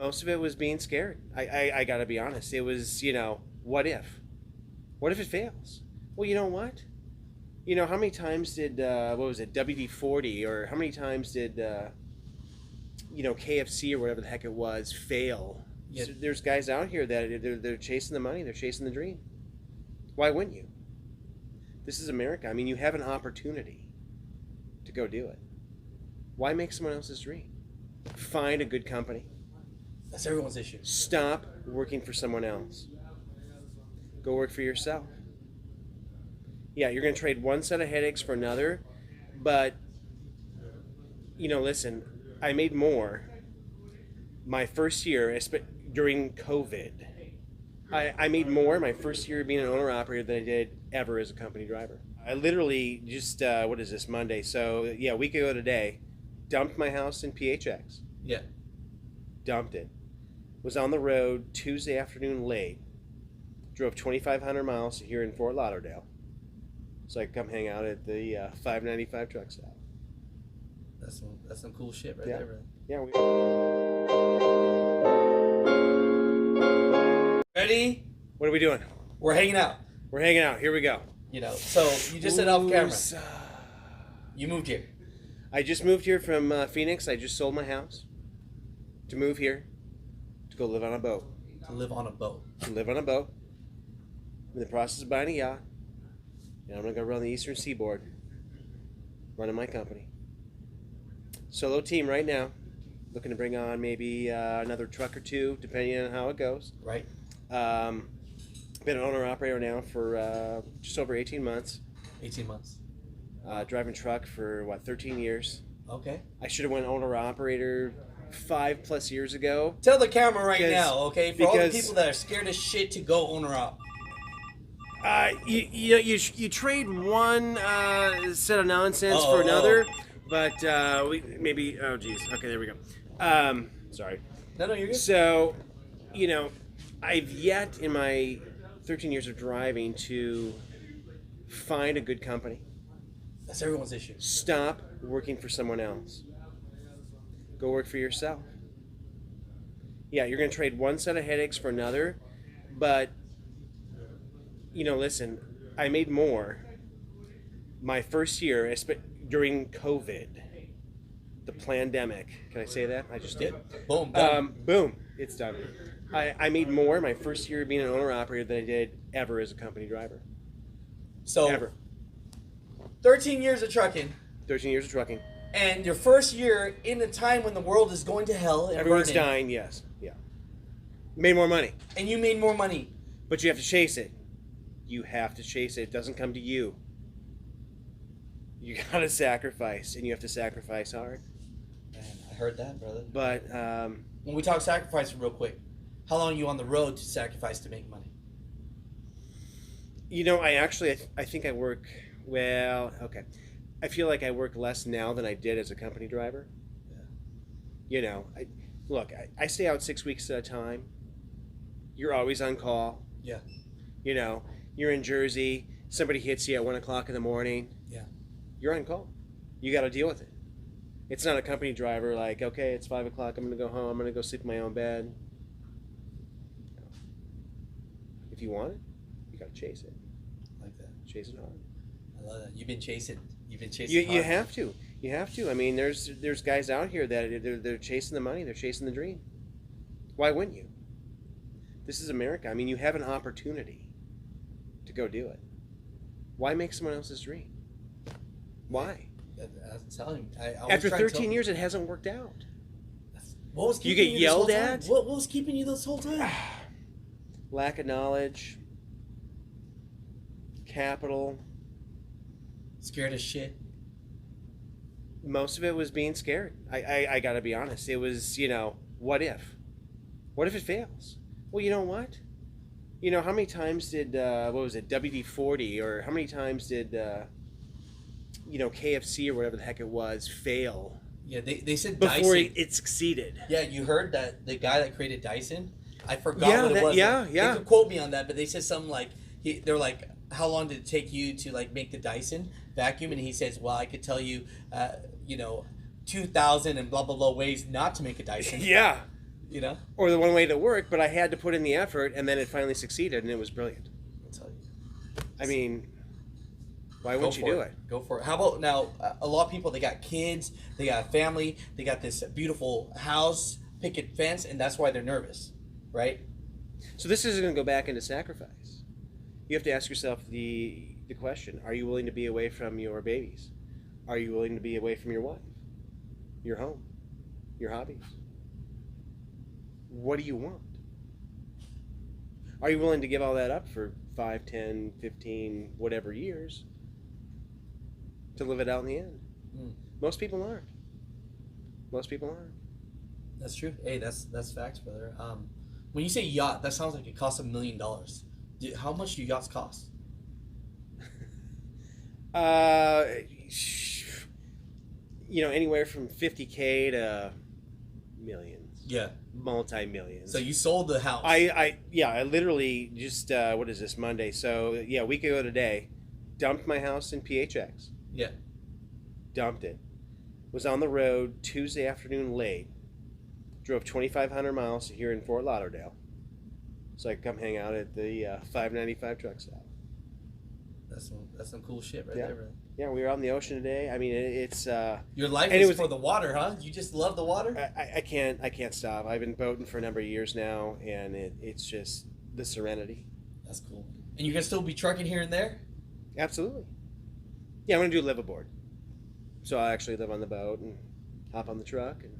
Most of it was being scared. I got to be honest. It was, what if? What if it fails? Well, you know what? How many times did, what was it, WD-40, or how many times did, KFC or whatever the heck it was, fail? Yeah. So there's guys out here that they're chasing the money, they're chasing the dream. Why wouldn't you? This is America. I mean, you have an opportunity to go do it. Why make someone else's dream? Find a good company. That's everyone's issue. Stop working for someone else. Go work for yourself. Yeah, you're going to trade one set of headaches for another, but, listen, I made more my first year during COVID. I made more my first year being an owner-operator than I did ever as a company driver. I literally just, what is this, Monday? So, yeah, a week ago today, dumped my house in PHX. Yeah. Dumped it. Was on the road Tuesday afternoon late. Drove 2,500 miles here in Fort Lauderdale. So I could come hang out at the 595 truck stop. That's some cool shit right Yeah. there, brother. Yeah. Ready? What are we doing? We're hanging out. We're hanging out. Here we go. So you just said off camera. Woosah. You moved here. I just moved here from Phoenix. I just sold my house to move here to go live on a boat. To live on a boat. To live on a boat. I'm in the process of buying a yacht. And I'm going to go around the eastern seaboard running my company. Solo team right now. Looking to bring on maybe another truck or two, depending on how it goes. Right. Been an owner-operator now for just over 18 months. 18 months. Driving truck for, 13 years. Okay. I should have went owner-operator 5+ years ago. Tell the camera right Because- now, okay? For all the because- people that are scared as shit to go owner-op. You trade one set of nonsense for another, but maybe, oh geez, okay, there we go. Sorry. No, you're good. So, I've yet in my 13 years of driving to find a good company. That's everyone's issue. Stop working for someone else. Go work for yourself. Yeah, you're going to trade one set of headaches for another, but, listen, I made more my first year during COVID, the pandemic. Can I say that? I just did. Boom. Done. Boom. It's done. I made more my first year being an owner-operator than I did ever as a company driver. So, Ever. 13 years of trucking. 13 years of trucking. And your first year in a time when the world is going to hell and Everyone's burning, dying, yes. Yeah. Made more money. and you made more money. But you have to chase it. You have to chase it. It doesn't come to you. You gotta sacrifice, and you have to sacrifice hard. Man, I heard that, brother. But, When we talk sacrifice real quick, how long are you on the road to sacrifice to make money? I think I work, okay. I feel like I work less now than I did as a company driver. Yeah. I stay out 6 weeks at a time. You're always on call. Yeah. You're in Jersey. Somebody hits you at 1 o'clock in the morning. Yeah. You're on call. You got to deal with it. It's not a company driver like, okay, it's 5 o'clock. I'm going to go home. I'm going to go sleep in my own bed. If you want it, you got to chase it. Like that. Chase it hard. I love that. You've been chasing. You hard. have to. You have to. I mean, there's guys out here that they're chasing the money. They're chasing the dream. Why wouldn't you? This is America. I mean, you have an opportunity to go do it. Why make someone else's dream? Why? I'm telling you. I After 13 years, it hasn't worked out. What was You keeping get this whole yelled time? at? What was keeping you this whole time? Lack of knowledge, capital. Scared as shit. Most of it was being scared. I got to be honest. It was, what if? What if it fails? Well, you know what? How many times did, what was it, WD-40, or how many times did, KFC or whatever the heck it was, fail? Yeah, they said Before Dyson. it succeeded. Yeah, you heard that the guy that created Dyson? I forgot what it was. Yeah. They could quote me on that, but they said something like, they're like, how long did it take you to make the Dyson vacuum? And he says, well, I could tell you, 2,000 and blah, blah, blah ways not to make a Dyson. Yeah. You know? or the one way that worked, but I had to put in the effort, and then it finally succeeded, and it was brilliant. I'll tell you. I mean, why Go wouldn't you for do it. it? Go for it. How about now? A lot of people, they got kids, they got a family, they got this beautiful house, picket fence, and that's why they're nervous, right? So this is going to go back into sacrifice. You have to ask yourself the question: are you willing to be away from your babies? Are you willing to be away from your wife, your home, your hobbies? What do you want? Are you willing to give all that up for 5, 10, 15, whatever years to live it out in the end? Mm. Most people aren't. Most people aren't. That's true. Hey, that's facts, brother. When you say yacht, that sounds like it costs $1 million. How much do yachts cost? Anywhere from 50K to millions. Yeah. Multi-millions. So you sold the house. I literally just what is this, Monday? So yeah, a week ago today, dumped my house in PHX. Yeah. Dumped it. Was on the road Tuesday afternoon late. Drove 2,500 miles here in Fort Lauderdale, so I could come hang out at the 595 truck stop. That's some cool shit right Yeah. there, bro. Yeah, we were out in the ocean today. I mean, it's Your life and is it was- for the water, huh? You just love the water? I can't stop. I've been boating for a number of years now, and it's just the serenity. That's cool. And you can still be trucking here and there? Absolutely. Yeah, I'm gonna do live aboard. So I actually live on the boat and hop on the truck and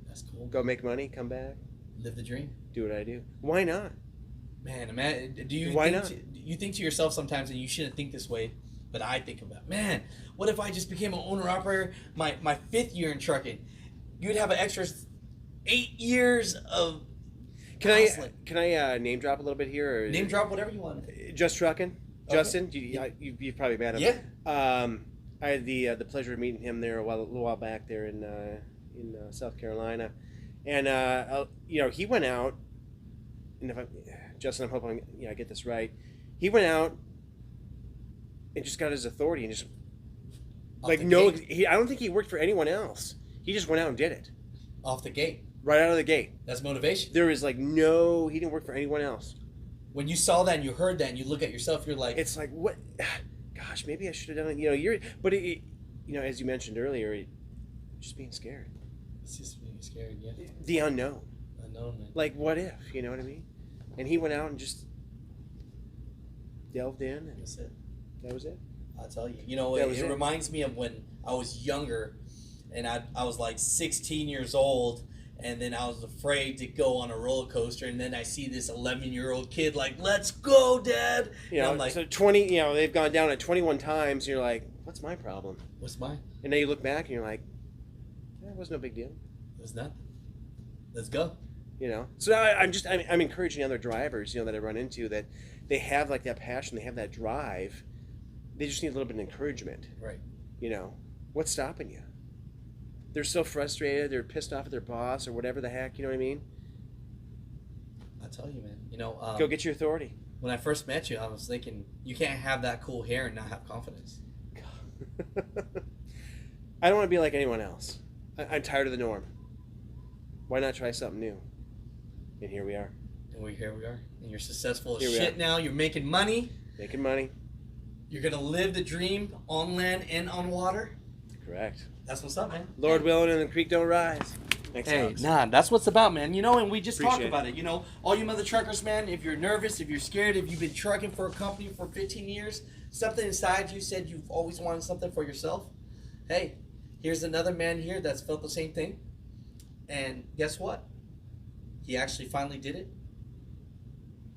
That's cool. go make money, come back, Live the dream. do what I do. Why not? Man, do you Why think not? You think to yourself sometimes, and you shouldn't think this way, but I think about, man, what if I just became an owner operator my 5th year in trucking? You'd have an extra 8 years of hustling. Can I name drop a little bit here? Or Name drop whatever you want. Just Trucking. Okay. Justin, you've probably met him. Yeah. I had the pleasure of meeting him there a little while back there in South Carolina, and he went out, and Justin, I'm hoping I get this right. He went out and just got his authority and just Off like the no, gate. I don't think he worked for anyone else. He just went out and did it Off the gate. right out of the gate. That's motivation. There is like no, he didn't work for anyone else. When you saw that and you heard that and you look at yourself, you're like, It's like what? Gosh, maybe I should have done it. As you mentioned earlier, just being scared, it's just being scared, yeah. the unknown. Unknown, man. Like what if? You know what I mean? And he went out and just delved in, and That's it. that was it. I'll tell you. You know, That it was it. reminds me of when I was younger and I was like 16 years old, and then I was afraid to go on a roller coaster, and then I see this 11-year-old kid like, let's go, Dad. You And know, I'm like, so 20. They've gone down at 21 times. And you're like, what's my problem? what's mine? And then you look back and you're like, that was no big deal. It was nothing. Let's go. So I'm encouraging other drivers that I run into that they have like that passion, they have that drive. They just need a little bit of encouragement. Right. What's stopping you? They're so frustrated, they're pissed off at their boss or whatever the heck, you know what I mean? I'll tell you, man. Go get your authority. When I first met you, I was thinking, you can't have that cool hair and not have confidence. I don't want to be like anyone else. I'm tired of the norm. Why not try something new? And here we are. And here we are. And you're successful Here as we shit are. now. You're making money. Making money. You're going to live the dream on land and on water. Correct. That's what's up, man. Lord willing and the creek don't rise. Thanks, Hey, Alex. nah, that's what's about, man. And we just talked Appreciate about it. All you mother truckers, man, if you're nervous, if you're scared, if you've been trucking for a company for 15 years, something inside you said you've always wanted something for yourself. Hey, here's another man here that's felt the same thing. And guess what? He actually finally did it.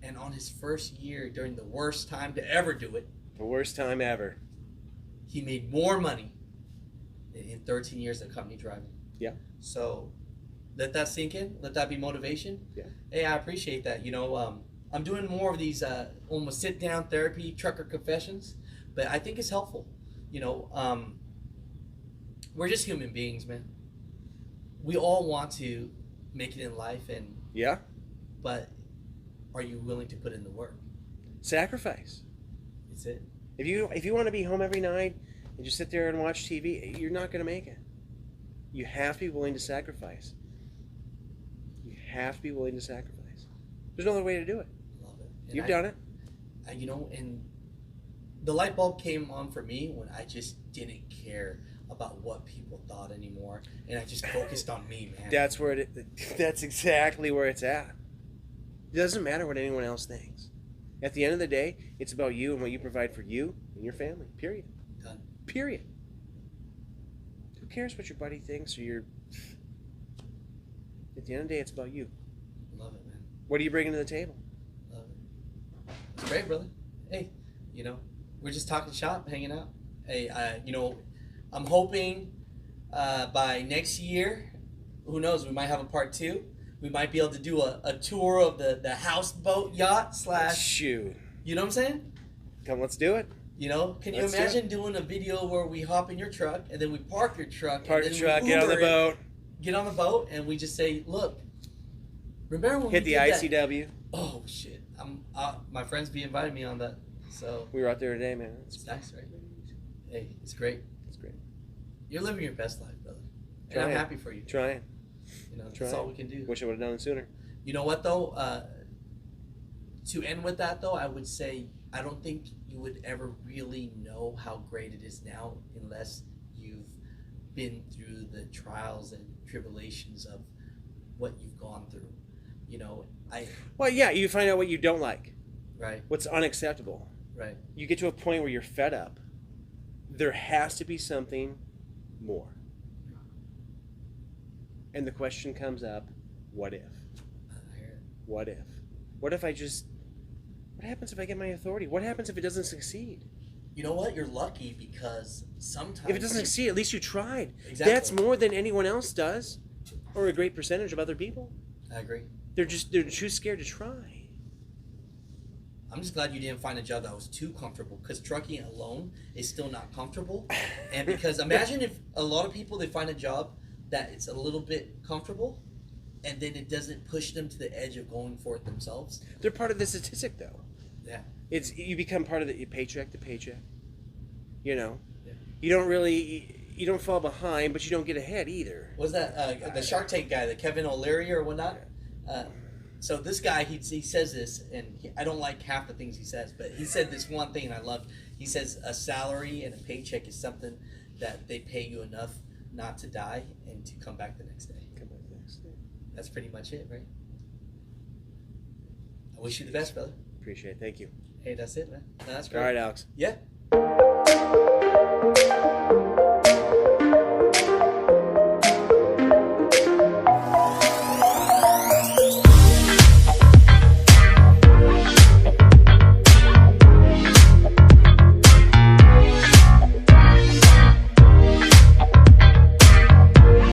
And on his first year, during the worst time to ever do it, The worst time ever. he made more money than in 13 years of company driving. Yeah. So let that sink in. Let that be motivation. Yeah. Hey, I appreciate that. I'm doing more of these almost sit-down therapy, trucker confessions, but I think it's helpful. We're just human beings, man. We all want to make it in life, Yeah. but are you willing to put in the work? Sacrifice. That's it. If you want to be home every night and just sit there and watch TV, you're not going to make it. You have to be willing to sacrifice. You have to be willing to sacrifice. There's no other way to do it. Love it. You've done it. You know, and the light bulb came on for me when I just didn't care about what people thought anymore, and I just focused on me, man. That's exactly where it's at. It doesn't matter what anyone else thinks. At the end of the day, it's about you and what you provide for you and your family. Period. Done. Period. Who cares what your buddy thinks or your... At the end of the day, it's about you. Love it, man. What are you bringing to the table? Love it. It's great, brother. Hey, you know, we're just talking shop, hanging out. Hey, you know, I'm hoping by next year, who knows, we might have a part 2. We might be able to do a tour of the houseboat yacht / Shoot. You know what I'm saying? Come, let's do it. You know, can you imagine doing a video where we hop in your truck and then we park your truck, Park and the then truck, we get on the Uber boat. Get on the boat, and we just say, look, remember when Hit we the did ICW. That? Oh shit! My friends be inviting me on that, so We were out there today, man. it's nice, right? Hey, it's great. It's great. You're living your best life, brother, and Trying. I'm happy for you. Trying. You know, that's Trying. all we can do. Wish I would have done it sooner. You know what though? To end with that though, I would say I don't think you would ever really know how great it is now unless you've been through the trials and tribulations of what you've gone through. You know, Well, yeah, you find out what you don't like. Right. What's unacceptable. Right. You get to a point where you're fed up. There has to be something more. And the question comes up, what if? I hear it. What if? What happens if I get my authority? What happens if it doesn't succeed? You know what? You're lucky because sometimes If it doesn't succeed, at least you tried. Exactly. That's more than anyone else does, or a great percentage of other people. I agree. They're too scared to try. I'm just glad you didn't find a job that was too comfortable, because trucking alone is still not comfortable. And because imagine if a lot of people, they find a job that it's a little bit comfortable, and then it doesn't push them to the edge of going for it themselves. They're part of the statistic, though. Yeah. You become part of the paycheck to paycheck. You know, Yeah. you don't fall behind, but you don't get ahead either. Was that the Shark Tank guy, the Kevin O'Leary or whatnot? So this guy, he says this, and I don't like half the things he says, but he said this one thing and I loved. He says a salary and a paycheck is something that they pay you enough not to die and to come back the next day. That's pretty much it, right? I wish you the best, brother. Appreciate it. Thank you. Hey, that's it, man. No, that's great. All right, Alex. Yeah.